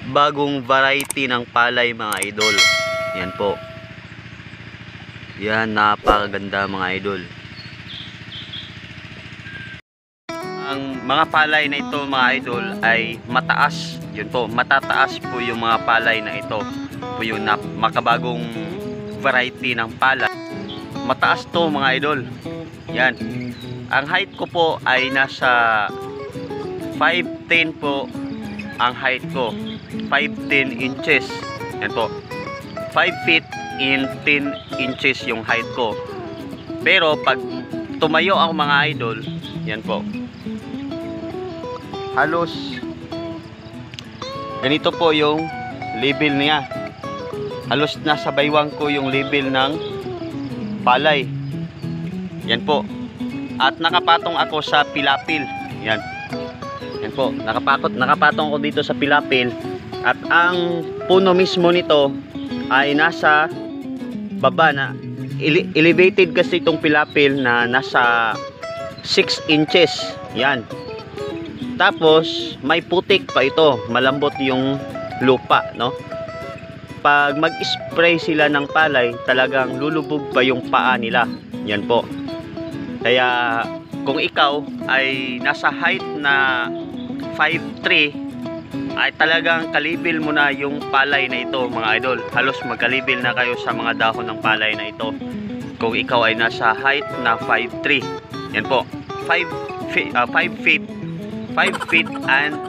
Bagong variety ng palay mga idol. Yan po. Yan, napakaganda mga idol. Ang mga palay na ito mga idol ay mataas. Yun po, matataas po yung mga palay na ito. Po yung makabagong variety ng palay. Mataas to mga idol. Yan. Ang height ko po ay nasa 5'10" po ang height ko. 5'10" inches. Yan po. 5 feet in 10 inches yung height ko. Pero pag tumayo ako mga idol, yan po. Halos ganito po yung level niya. Halos nasa baywang ko yung level ng palay. Yan po. At nakapatong ako sa pilapil. Yan. Yan po. Nakapatong ako dito sa pilapil. At ang puno mismo nito ay nasa baba na. Elevated kasi itong pilapil na nasa 6 inches. Yan. Tapos may putik pa ito. Malambot yung lupa, no? Pag mag-spray sila ng palay, talagang lulubog pa yung paa nila. Yan po. Kaya kung ikaw ay nasa height na 5'3", ay talagang kalibil mo na yung palay na ito mga idol. Halos magkalibil na kayo sa mga dahon ng palay na ito kung ikaw ay nasa height na 5'3". Yan po. 5 feet and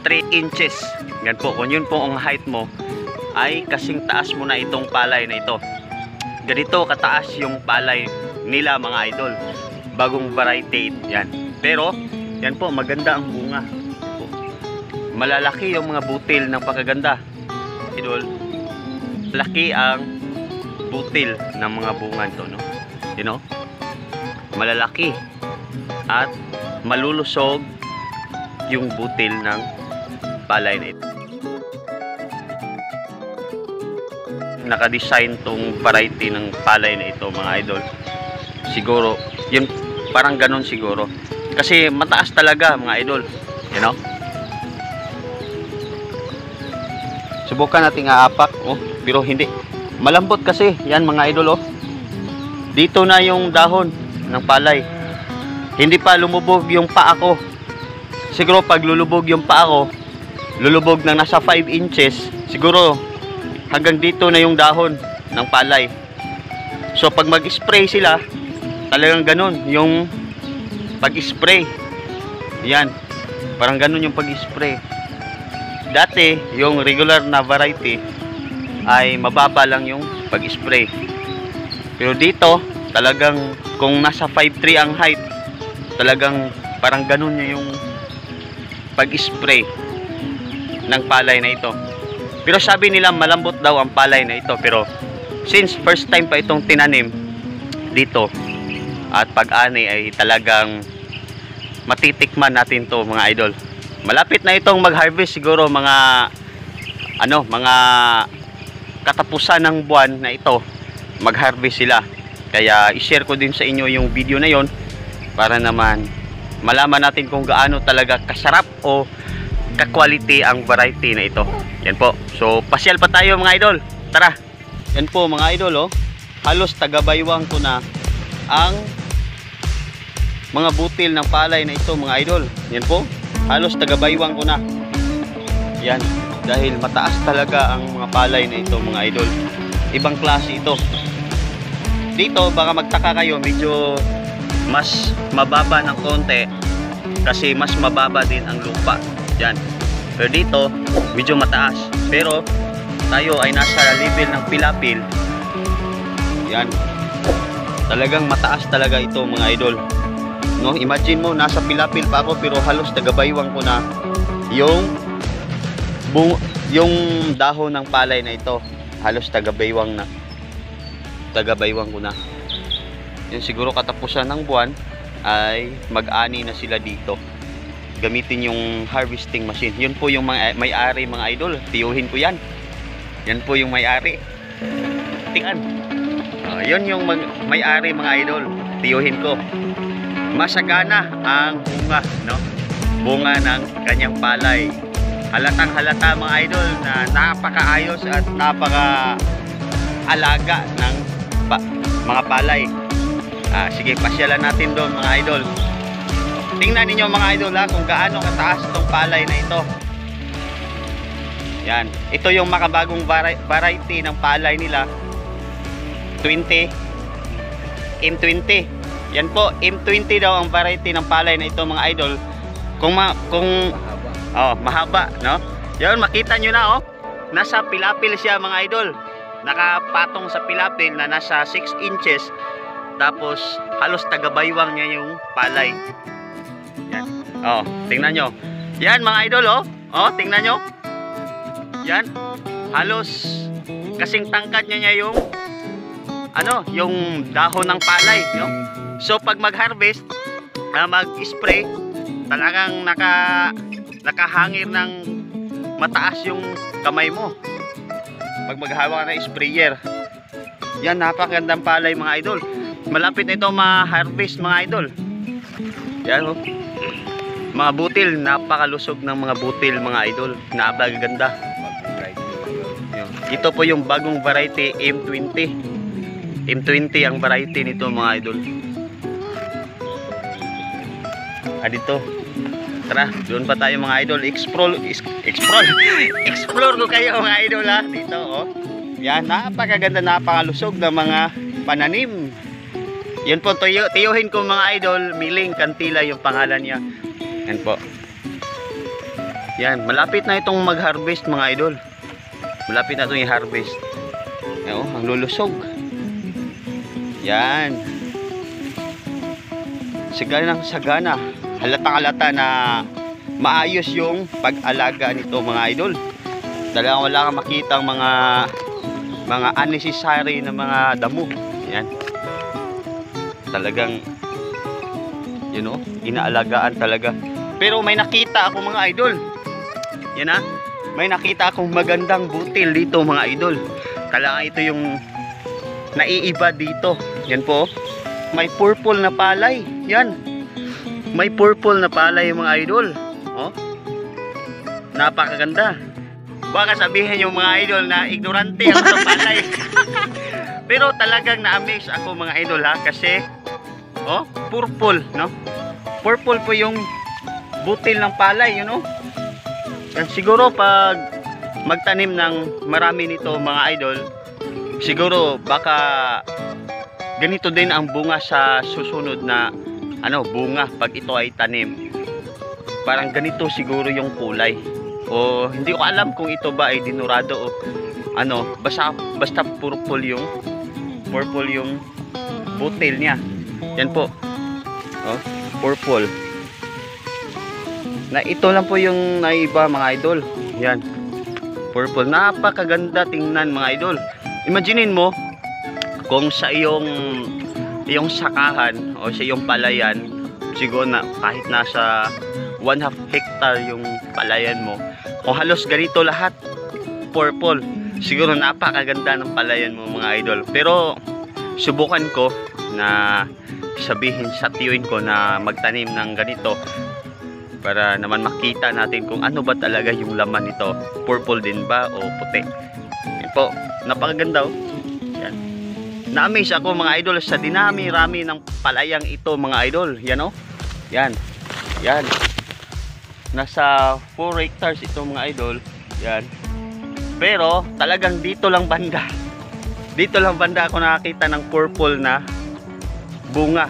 3 inches. Yan po. Kung yun po ang height mo, ay kasing taas mo na itong palay na ito. Ganito kataas yung palay nila mga idol. Bagong variety yan. Pero yan po, maganda ang bunga. Malalaki yung mga butil ng pagkaganda idol. Laki ang butil ng mga bunga ito, no? You know? Malalaki at malulusog yung butil ng palay na ito. Naka-design tong variety ng palay na ito mga idol. Siguro yun, parang ganun siguro kasi mataas talaga mga idol, you know. Subukan natin aapak, oh, pero hindi malambot kasi yan mga idol, oh. Dito na yung dahon ng palay, hindi pa lumubog yung paa ko. Siguro pag lulubog yung paa ko, lulubog ng nasa 5 inches siguro. Hanggang dito na yung dahon ng palay. So pag mag-spray sila, talagang ganun yung pag-spray. Yan. Parang ganun yung pag-spray. Dati, yung regular na variety ay mababa lang yung pag-spray. Pero dito, talagang kung nasa 5'3" ang height, talagang parang ganun yung pag-spray ng palay na ito. Pero sabi nila malambot daw ang palay na ito. Pero since first time pa itong tinanim dito, at pag-ani ay talagang matitikman natin to mga idol. Malapit na itong mag-harvest siguro mga mga katapusan ng buwan na ito, mag-harvest sila. Kaya i-share ko din sa inyo yung video na yon para naman malaman natin kung gaano talaga kasarap o ka-quality ang variety na ito. Yan po. So, pasyal pa tayo mga idol. Tara. Yan po mga idol, oh. Halos tagabaywang ko na ang mga butil ng palay na ito mga idol. Yan po. Halos tagabaywang ko na. Yan. Dahil mataas talaga ang mga palay na ito mga idol. Ibang klase ito. Dito, baka magtaka kayo, medyo mas mababa ng konti kasi mas mababa din ang lupa. Yan. Pero dito, medyo mataas. Pero tayo ay nasa level ng pilapil. Yan. Talagang mataas talaga ito mga idol. No, imagine mo nasa pilapil pa ako pero halos tagabaywang ko na yung dahon ng palay na ito. Halos tagabaywang na. Tagabaywang ko na. Yung siguro katapusan ng buwan ay mag-ani na sila dito. Gamitin yung harvesting machine. Yun po yung may-ari mga idol. Tiyuhin ko yan. Yan po yung may-ari. Tingnan. Yun yung may-ari mga idol. Tiyuhin ko. Masagana ang bunga, no? Bunga ng kanyang palay. halatang halata mga idol na napakaayos at napaka-alaga ng mga palay. Sige, pasyalan natin doon mga idol. Tingnan ninyo mga idol kung gaano kataas itong palay na ito. Yan, ito yung makabagong variety ng palay nila, 20 M20. Yan po, M20 daw ang variety ng palay na ito mga idol. Kung mahaba, no? Yan, makita nyo na, nasa pilapil siya mga idol. Nakapatong sa pilapil na nasa 6 inches. Tapos halos tagabaywang niya yung palay. Yan. Tingnan nyo. Yan mga idol, tingnan nyo. Yan. Halos kasing tangkad niya yung yung dahon ng palay, no? So pag mag-harvest, mag-spray, talagang nakahangir ng mataas yung kamay mo pag maghawak ng sprayer. Yan, napakagandang palay mga idol. Malapit na ito ma-harvest mga idol. Yan, mga butil, napakalusog ng mga butil mga idol. Napakaganda. Ito po yung bagong variety M20. M20 ang variety nito mga idol. Dito. Tara, doon pa tayo mga idol. Explore ko kayo mga idol dito, Yan, napakaganda, napakalusog ng mga pananim. Yan po, tiyuhin ko mga idol, Miling Kantila yung pangalan niya. Yan po. Yan, malapit na itong mag-harvest mga idol. Malapit na itong i-harvest. Yan, ang lulusog. Yan. Saganang sagana. Halatang-halata na maayos yung pag-alaga nito mga idol. Talagang wala kang makitang mga unnecessary na mga damo. Yan. Talagang inaalagaan talaga. Pero may nakita ako mga idol. Yan may nakita akong magandang butil dito mga idol. Talagang ito yung naiiba dito. Yan po. May purple na palay. Yan. May purple na palay mga idol. Napakaganda. Baka sabihin yung mga idol na ignorante ako sa palay. Pero talagang na-amaze ako mga idol kasi purple, no? Purple po yung butil ng palay, siguro pag magtanim ng marami nito mga idol, siguro baka ganito din ang bunga sa susunod na bunga pag ito ay tanim. Parang ganito siguro yung kulay. O hindi ko alam kung ito ba ay dinurado o basta purple yung butil niya. Yan po. Purple. Na ito lang po yung naiba mga idol. Yan. Purple. Napakaganda tingnan mga idol. Imaginin mo kung sa iyong sakahan o sa iyong palayan, siguro na kahit nasa 1/2 hectare yung palayan mo, kung halos ganito lahat purple, siguro napakaganda ng palayan mo mga idol. Pero subukan ko na tiyuhin ko na magtanim ng ganito para naman makita natin kung ano ba talaga yung laman nito, purple din ba o puti. Yan po, napakaganda Yan. Na-amaze ako mga idol sa dinami-rami ng palayang ito mga idol. Yan Yan. Yan. Nasa 4 hectares ito mga idol. Yan. Pero talagang dito lang banda ako nakakita ng purple na bunga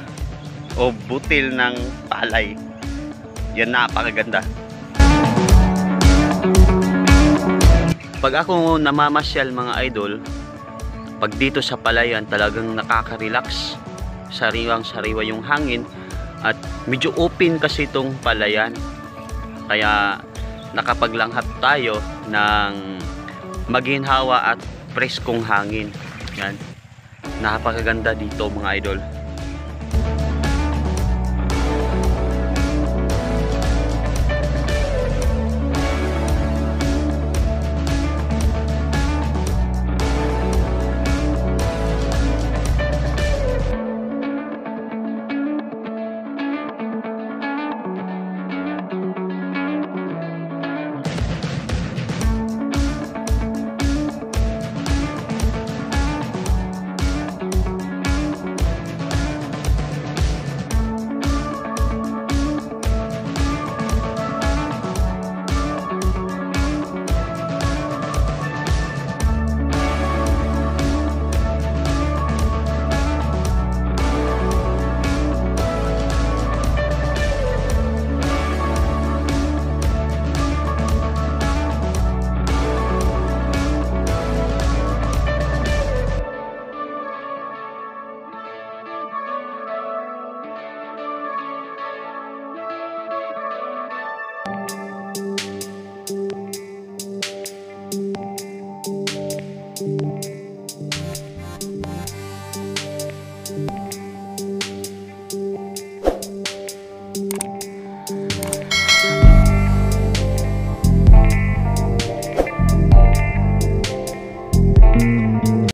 o butil ng palay. Yan, napakaganda. Pag ako namamasyal mga idol, pag dito sa palayan, talagang nakaka-relax. Sariwang-sariwa yung hangin at medyo open kasi itong palayan. Kaya nakapaglanghap tayo ng maginhawa at preskong hangin. Yan. Napakaganda dito mga idol.